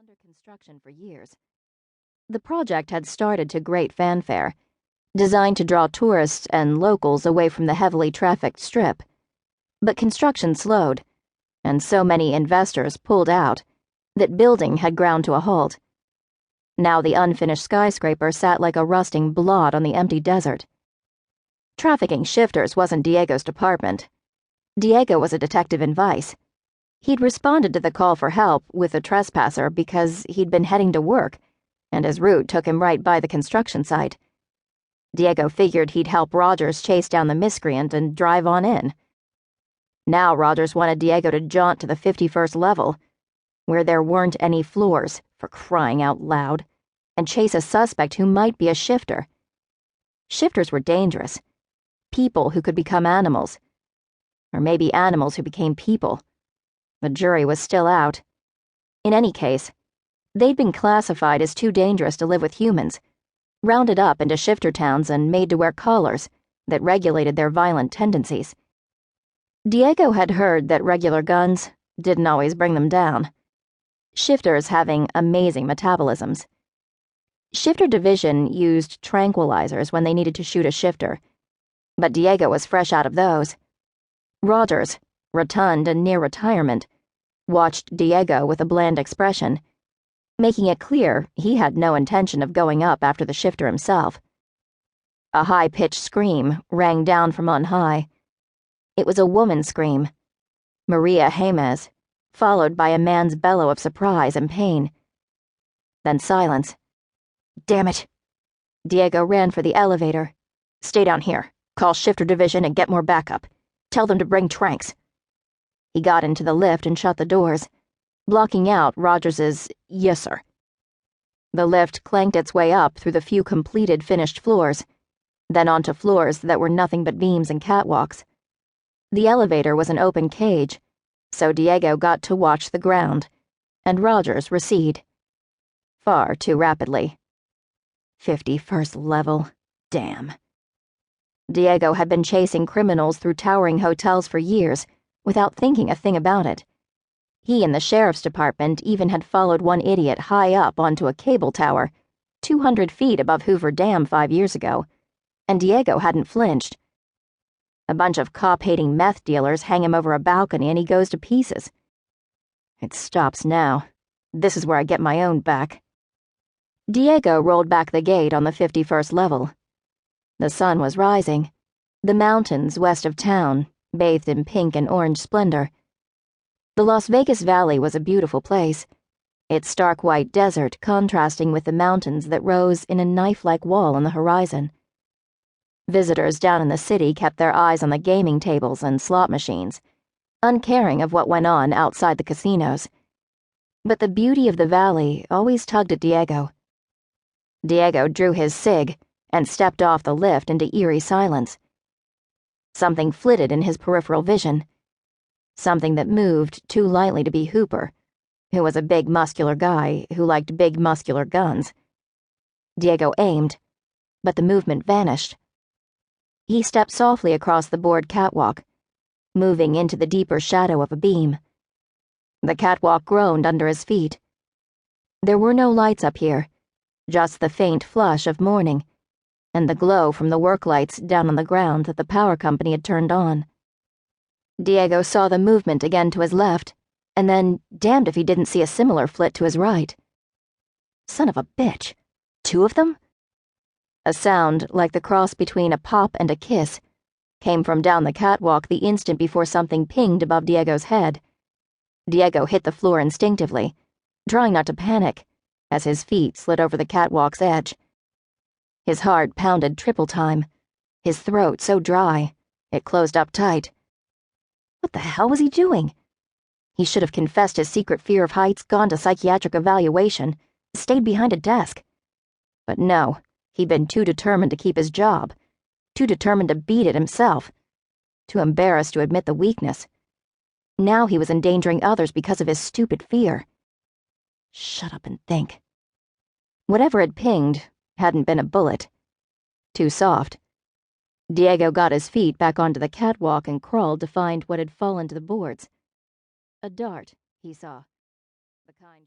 under construction for years. The project had started to great fanfare, designed to draw tourists and locals away from the heavily trafficked strip. But construction slowed, and so many investors pulled out that building had ground to a halt. Now the unfinished skyscraper sat like a rusting blot on the empty desert. Trafficking shifters wasn't Diego's department. Diego was a detective in Vice. He'd responded to the call for help with a trespasser because he'd been heading to work, and his route took him right by the construction site. Diego figured he'd help Rogers chase down the miscreant and drive on in. Now Rogers wanted Diego to jaunt to the 51st level, where there weren't any floors, for crying out loud, and chase a suspect who might be a shifter. Shifters were dangerous. People who could become animals. Or maybe animals who became people. The jury was still out. In any case, they'd been classified as too dangerous to live with humans, rounded up into Shiftertowns and made to wear collars that regulated their violent tendencies. Diego had heard that regular guns didn't always bring them down. Shifters having amazing metabolisms. Shifter Division used tranquilizers when they needed to shoot a shifter, but Diego was fresh out of those. Rogers, rotund and near retirement, watched Diego with a bland expression, making it clear he had no intention of going up after the shifter himself. A high-pitched scream rang down from on high. It was a woman's scream, Maria James, followed by a man's bellow of surprise and pain. Then silence. Damn it. Diego ran for the elevator. Stay down here. Call Shifter Division and get more backup. Tell them to bring tranks. He got into the lift and shut the doors, blocking out Rogers's "yes, sir." The lift clanked its way up through the few completed finished floors, then onto floors that were nothing but beams and catwalks. The elevator was an open cage, so Diego got to watch the ground, and Rogers recede. Far too rapidly. 51st level. Damn. Diego had been chasing criminals through towering hotels for years, without thinking a thing about it. He and the sheriff's department even had followed one idiot high up onto a cable tower, 200 feet above Hoover Dam 5 years ago, and Diego hadn't flinched. A bunch of cop-hating meth dealers hang him over a balcony and he goes to pieces. It stops now. This is where I get my own back. Diego rolled back the gate on the 51st level. The sun was rising. The mountains west of town, bathed in pink and orange splendor. The Las Vegas Valley was a beautiful place, its stark white desert contrasting with the mountains that rose in a knife-like wall on the horizon. Visitors down in the city kept their eyes on the gaming tables and slot machines, uncaring of what went on outside the casinos. But the beauty of the valley always tugged at Diego. Diego drew his cig and stepped off the lift into eerie silence. Something flitted in his peripheral vision. Something that moved too lightly to be Hooper, who was a big muscular guy who liked big muscular guns. Diego aimed, but the movement vanished. He stepped softly across the board catwalk, moving into the deeper shadow of a beam. The catwalk groaned under his feet. There were no lights up here, just the faint flush of morning, and the glow from the work lights down on the ground that the power company had turned on. Diego saw the movement again to his left, and then damned if he didn't see a similar flit to his right. Son of a bitch. 2 of them? A sound like the cross between a pop and a kiss came from down the catwalk the instant before something pinged above Diego's head. Diego hit the floor instinctively, trying not to panic, as his feet slid over the catwalk's edge. His heart pounded triple time, his throat so dry, it closed up tight. What the hell was he doing? He should have confessed his secret fear of heights, gone to psychiatric evaluation, stayed behind a desk. But no, he'd been too determined to keep his job, too determined to beat it himself, too embarrassed to admit the weakness. Now he was endangering others because of his stupid fear. Shut up and think. Whatever had pinged hadn't been a bullet. Too soft. Diego got his feet back onto the catwalk and crawled to find what had fallen to the boards. A dart, he saw. The kind